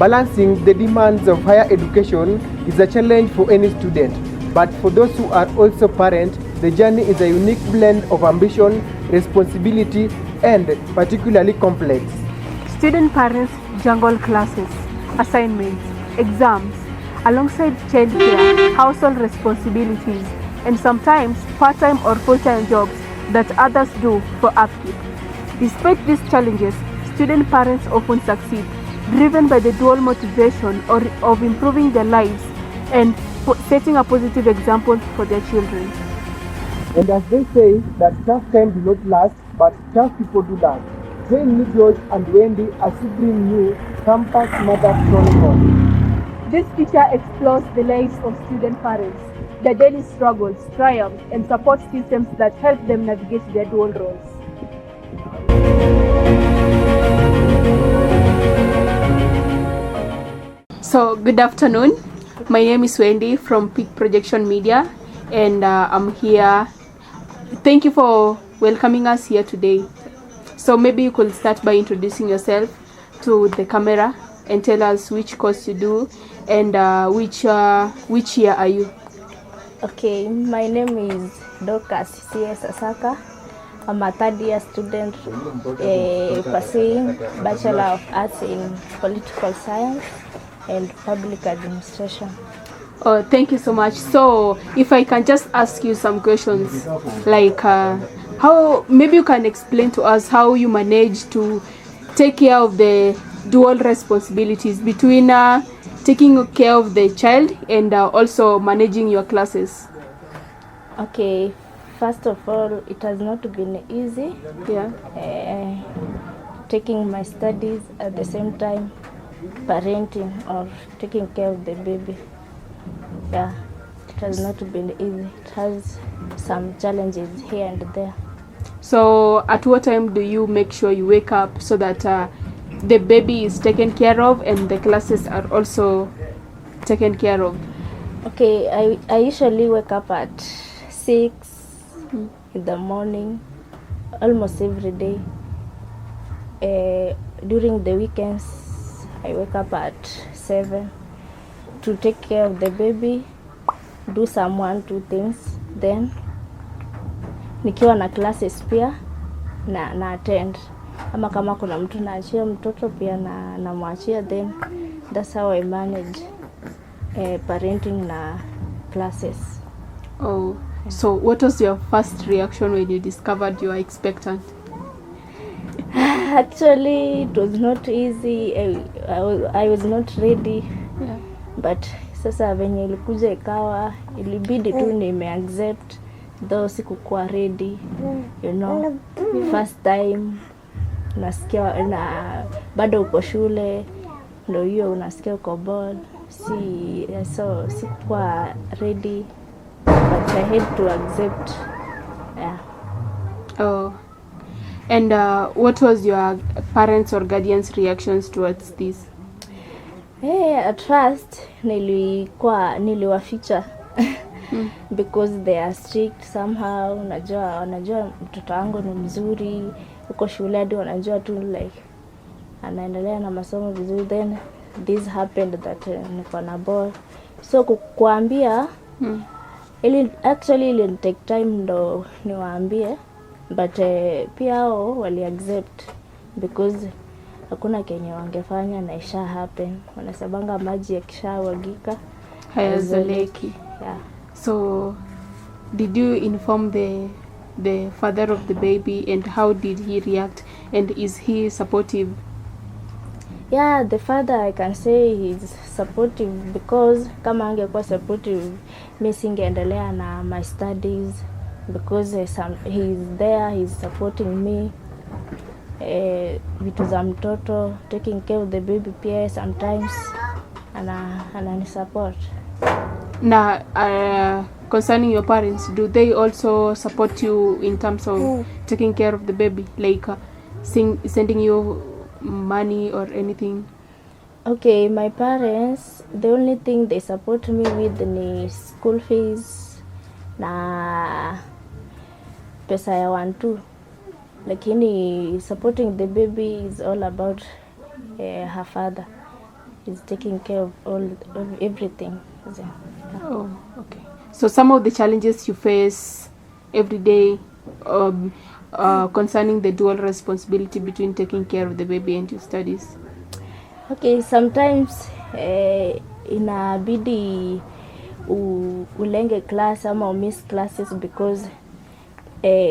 Balancing the demands of higher education is a challenge for any student, but for those who are also parents, the journey is a unique blend of ambition, responsibility, and particularly complex. Student parents juggle classes, assignments, exams, alongside childcare, household responsibilities, and sometimes part-time or full-time jobs that others do for upkeep. Despite these challenges, student parents often succeed, driven by the dual motivation of improving their lives and setting a positive example for their children. And as they say, that tough time do not last, but tough people do last. Join me, George and Wendy, as we bring you Campus Mother Chronicles. This feature explores the lives of student parents, their daily struggles, triumphs, and support systems that help them navigate their dual roles. So, good afternoon. My name is Wendy from Peak Projection Media, and I'm here. Thank you for welcoming us here today. So maybe you could start by introducing yourself to the camera and tell us which course you do and which year are you? Okay, my name is Dr. C.S. Asaka. I'm a third year student pursuing Bachelor of Arts in Political Science and Public Administration. Oh, thank you so much. So if I can just ask you some questions, like how maybe you can explain to us how you manage to take care of the dual responsibilities between taking care of the child and also managing your classes. Okay, first of all, it has not been easy. Yeah. Taking my studies at the same time, parenting or taking care of the baby. Yeah, it has not been easy. It has some challenges here and there. So at what time do you make sure you wake up so that the baby is taken care of and the classes are also taken care of? Okay, I usually wake up at 6 in the morning, almost every day. During the weekends, I wake up at 7 to take care of the baby, do some 1-2 things, then nikiwa na classes pia na attend, ama kama kuna mtu naachia mtoto pia na mwachia, then that's how I manage parenting na classes. Oh, so what was your first reaction when you discovered you are expectant? Actually, it was not easy. I was not ready. Yeah. But sasa venye ilikuja ikawa ilibidi tu nimeaccept, though sikukuwa ready, you know. First time unasikia na bado uko shule, ndio hiyo unasikia uko bored. So sikuwa ready, but I had to accept. Yeah. Oh. And what was your parents' or guardians' reactions towards this? At first niliwaficha because they are strict somehow. Unajua mtoto wangu ni mzuri, uko shule hadi wanajua tu like anaendelea na masomo vizuri. Then this happened that niko na ball, so kukuambia actually it take time ndo niwaambie, but pia hao wali accept because hakuna kenye wangefanya na isha happen. Wanasabanga maji yakishawagika hayazoleki. Yeah. So did you inform the father of the baby, and how did he react, and is he supportive? Yeah, the father, I can say he's supportive, because kama angekuwa supportive mimi singeendelea na my studies, because he's there, he's supporting me. Vitu za mtoto, taking care of the baby pia sometimes anani support. Now concerning your parents, do they also support you in terms of taking care of the baby, like sending you money or anything? Okay, my parents, the only thing they support me with ni school fees na pesa ya 1-2. Lakini supporting the baby is all about her father. He's taking care of everything. Oh, okay. So some of the challenges you face every day concerning the dual responsibility between taking care of the baby and your studies. Okay, sometimes inabidi ulenge class ama miss classes because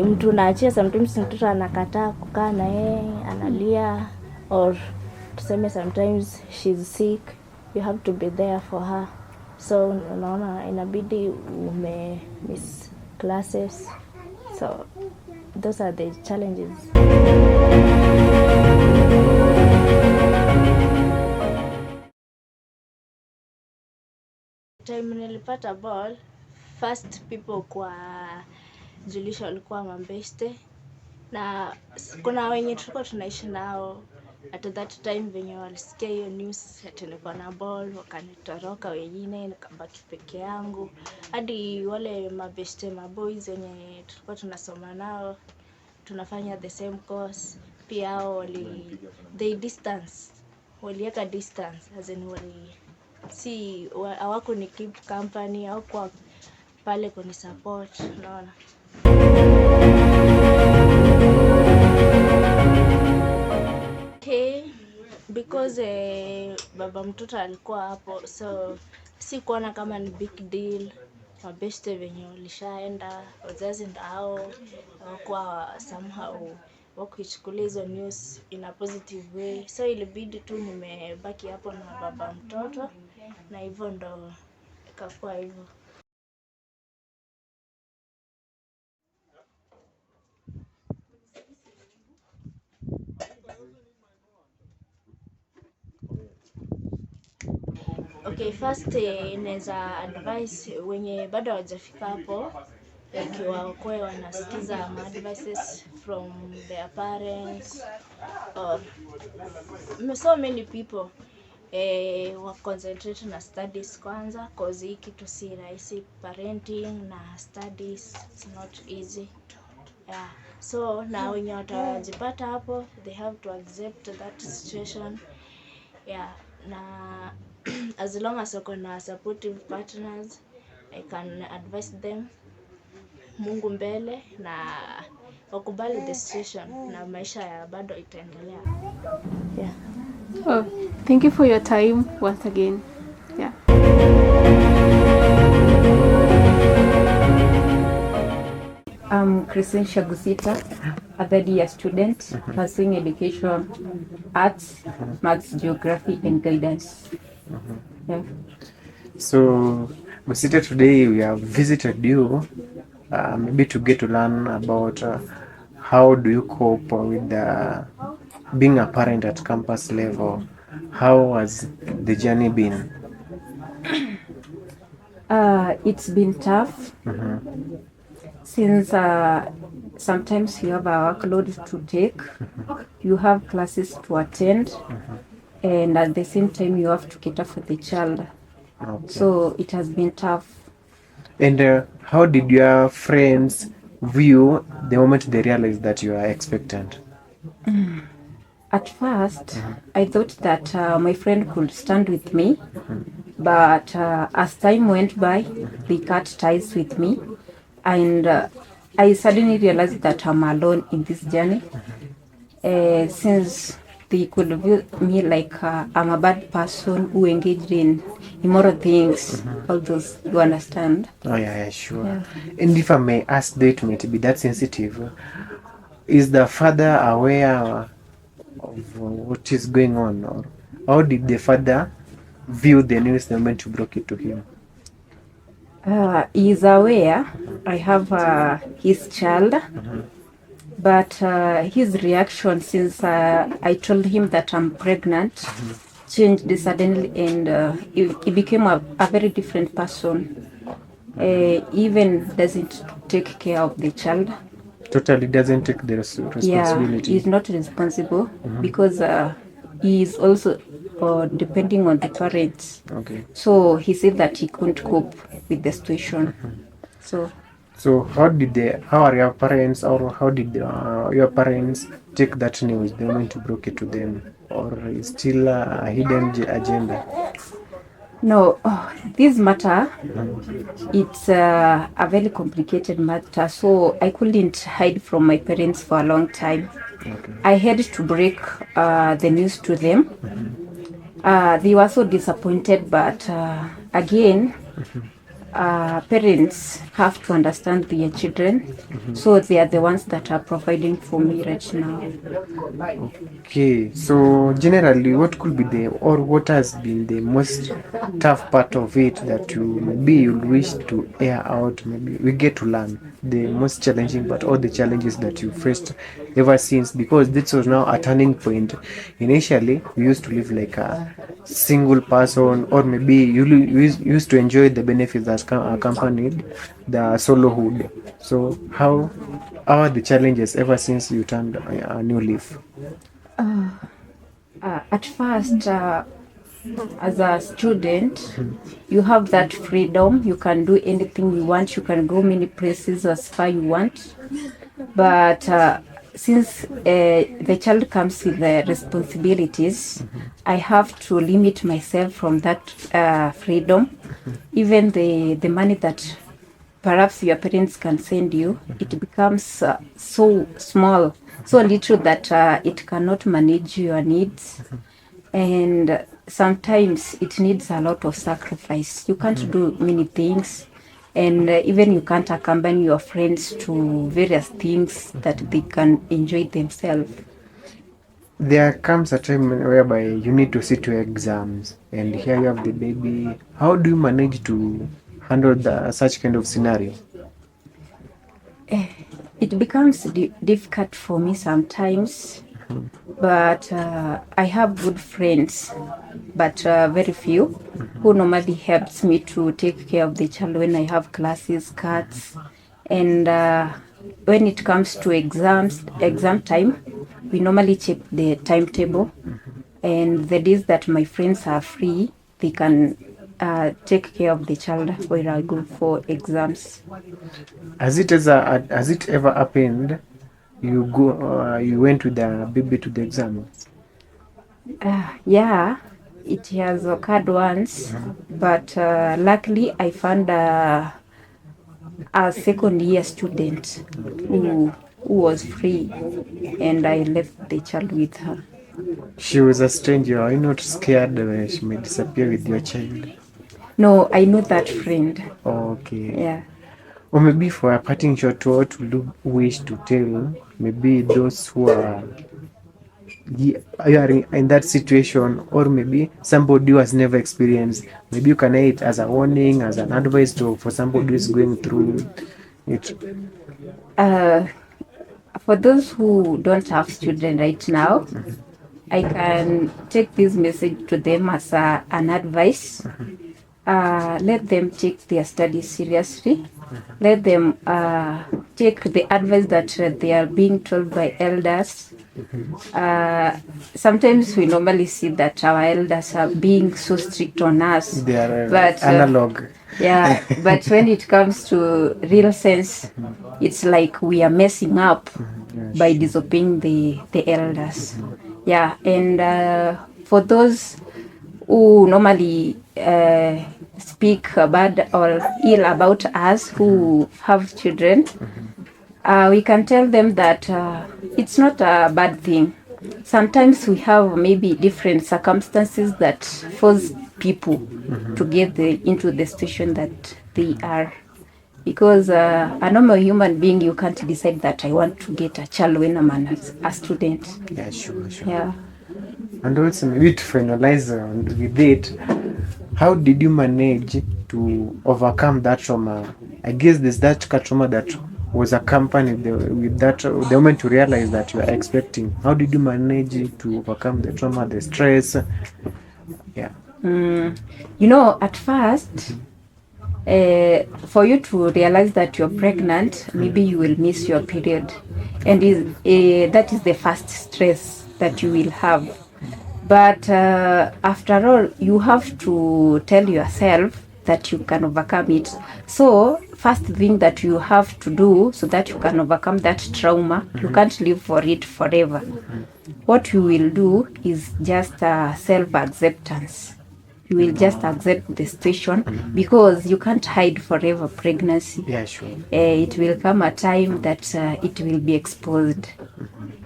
mtu naachia, sometimes mtoto anakataa kukaa na yeye, analia, or tuseme sometimes she's sick, you have to be there for her. So unaona inabidi miss classes. So those are the challenges. Time nilipata ball, first people kwa Julisha walikuwa mambeste, na kuna wenye tulikuwa tunaishi nao at that time, venye walisikia hiyo news ati niko na ball, wakanitoroka wengine, nikabaki peke yangu. Hadi wale mabeste maboys wenye tulikuwa tunasoma nao, tunafanya the same course, pia hao waliweka distance, as in si hawako ni keep company au kwa pale kuni support, unaona. Okay, because baba mtoto alikuwa hapo, so si kuona kama ni big deal. Mabeste venye walishaenda, wazazi ndio hao, kwa somehow wakichukulia hizo news in a positive way, so ilibidi tu nimebaki hapo na baba mtoto, na hivyo ndo ikakuwa hivyo. Okay, first inaweza advice wenye bado hawajafika hapo, wakiwa wanasikiza advices from their parents or so many people, wa concentrate na studies kwanza, cause hii kitu si rahisi. Parenting na studies, it's not easy. Yeah. So na wenye watajipata hapo, they have to accept that situation. Yeah, na as long as wako na supportive partners, I can advise them Mungu mbele na wakubali the situation, na maisha ya bado itaendelea. Yeah. Oh, thank you for your time once again. Yeah. I'm Christine Shagusita, a third-year student pursuing education, arts, maths, geography, and guidance. Yeah. So, Musita, today we have visited you maybe to get to learn about how do you cope with being a parent at campus level. How has the journey been? It's been tough since sometimes you have a workload to take, you have classes to attend, and at the same time you have to cater for the child. Okay. So it has been tough. And how did your friends view the moment they realized that you are expectant? At first, I thought that my friend could stand with me, but as time went by, they cut ties with me, and I suddenly realized that I'm alone in this journey, since they could view me like I'm a bad person who engaged in immoral things, all those, you understand? Oh yeah, sure. Yeah. And if I may ask, that might be that sensitive, is the father aware of what is going on, or how did the father view the news the moment you broke it to him? He is aware I have his child, but his reaction since I told him that I'm pregnant changed suddenly, and he became a very different person. Even doesn't take care of the child. Totally doesn't take the responsibility. Yeah, he's not responsible because he is also depending on the parents. Okay. So he said that he couldn't cope with the situation. So So how are your parents, or how did your parents take that news the moment you broke it to them, or is still a hidden agenda? No, this matter, it's a very complicated matter, so I couldn't hide from my parents for a long time. Okay. I had to break the news to them. They were so disappointed, but again, parents have to understand their children, so they are the ones that are providing for me right now. Okay, so generally, what could be or what has been the most tough part of it that you wish to air out? Maybe we get to learn the most challenging part, or the challenges that you faced ever since, because this was now a turning point. Initially, we used to live like a single person, or maybe used to enjoy the benefits that accompanied the solohood. So how are the challenges ever since you turned a new leaf? At first, as a student, you have that freedom. You can do anything you want. You can go many places as far you want. But since the child comes with the responsibilities, I have to limit myself from that freedom. Even the money that perhaps your parents can send you, it becomes so small, so little that it cannot manage your needs. And sometimes it needs a lot of sacrifice. You can't do many things, and even you can't accompany your friends to various things that they can enjoy themselves. There comes a time whereby you need to sit your exams, and here you have the baby. How do you manage to handle such kind of scenario? It becomes difficult for me sometimes, but I have good friends, but very few, who normally helps me to take care of the child when I have classes, cuts, and when it comes to exam time, we normally check the timetable, and the days that my friends are free, they can take care of the child while I go for exams. Has it ever happened you went with the baby to the exam? Yeah, it has occurred once, but luckily I found a second year student who was free, and I left the child with her. She was a stranger. Are you not scared she may disappear with your child? No, I know that friend. Okay. Yeah. Or maybe for a parting shot, what would you wish to tell maybe those who are in that situation, or maybe somebody who has never experienced? Maybe you can add it as a warning, as an advice for somebody who is going through it. Uh, for those who don't have children right now, I can take this message to them as an advice. Let them take their studies seriously. Let them take the advice that they are being told by elders. Sometimes we normally see that our elders are being so strict on us. They are but analog. Yeah, but when it comes to real sense, it's like we are messing up by disobeying the elders. Yeah, and for those who normally speak bad or ill about us who have children, we can tell them that it's not a bad thing. Sometimes we have maybe different circumstances that force people to get into the situation that they are. Because a normal human being, you can't decide that I want to get a child when I'm a student. Yeah, sure. Yeah. And also, maybe to finalize with it, how did you manage to overcome that trauma? I guess there's that trauma that was accompanied with that the moment you realize that you are expecting. How did you manage to overcome the trauma, the stress? Yeah. At first, for you to realize that you're pregnant, maybe you will miss your period, and that is the first stress that you will have. But after all, you have to tell yourself that you can overcome it. So first thing that you have to do so that you can overcome that trauma, you can't live for it forever. What you will do is just self-acceptance. You will just accept the situation because you can't hide forever pregnancy. Yeah, sure. It will come a time that it will be exposed.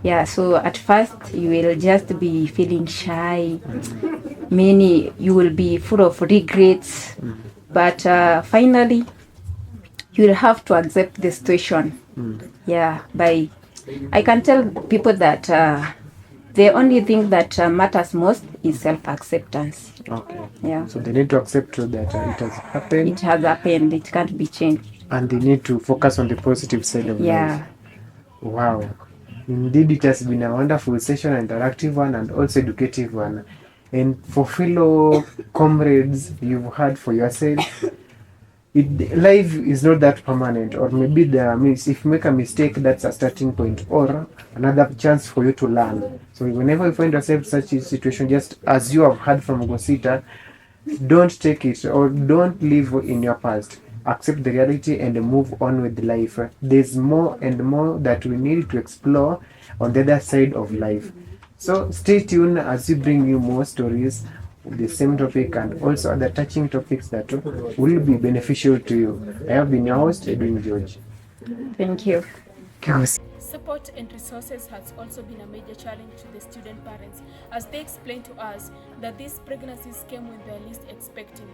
Yeah, so at first you will just be feeling shy. You will be full of regrets. But finally, you will have to accept the situation. Yeah, I can tell people that the only thing that matters most is self-acceptance. Okay. Yeah. So they need to accept that it has happened. It has happened. It can't be changed. And they need to focus on the positive side of life. Wow. Indeed, it has been a wonderful session, an interactive one, and also educative one. And for fellow comrades, you've heard for yourself, life is not that permanent, or maybe if you make a mistake, that's a starting point or another chance for you to learn. So whenever you find yourself in such a situation, just as you have heard from Gosita, don't take it or don't live in your past. Accept the reality and move on with life. There's more and more that we need to explore on the other side of life. So stay tuned as we bring you more stories with the same topic and also other touching topics that will be beneficial to you. I have been your host, Edwin George. Thank you. Support and resources has also been a major challenge to the student parents, as they explained to us that these pregnancies came when they are least expecting,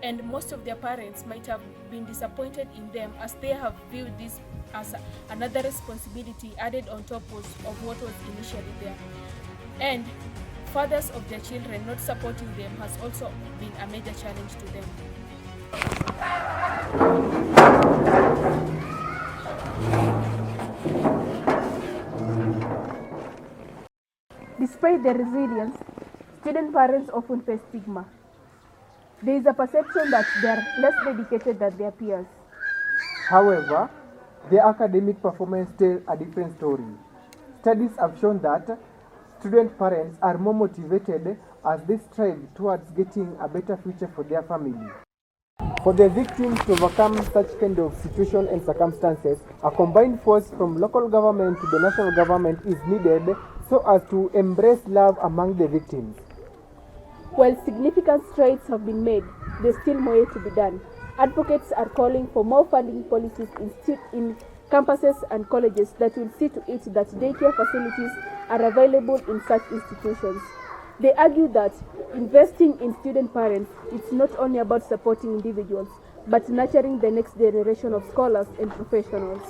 and most of their parents might have been disappointed in them as they have viewed this as another responsibility added on top of what was initially there. And fathers of their children not supporting them has also been a major challenge to them. Despite their resilience, student parents often face stigma. There is a perception that they are less dedicated than their peers. However, their academic performance tells a different story. Studies have shown that student parents are more motivated as they strive towards getting a better future for their family. For the victims to overcome such kind of situation and circumstances, a combined force from local government to the national government is needed so as to embrace love among the victims. While significant strides have been made, there's still more to be done. Advocates are calling for more funding policies in campuses and colleges that will see to it that daycare facilities are available in such institutions. They argue that investing in student parents is not only about supporting individuals, but nurturing the next generation of scholars and professionals.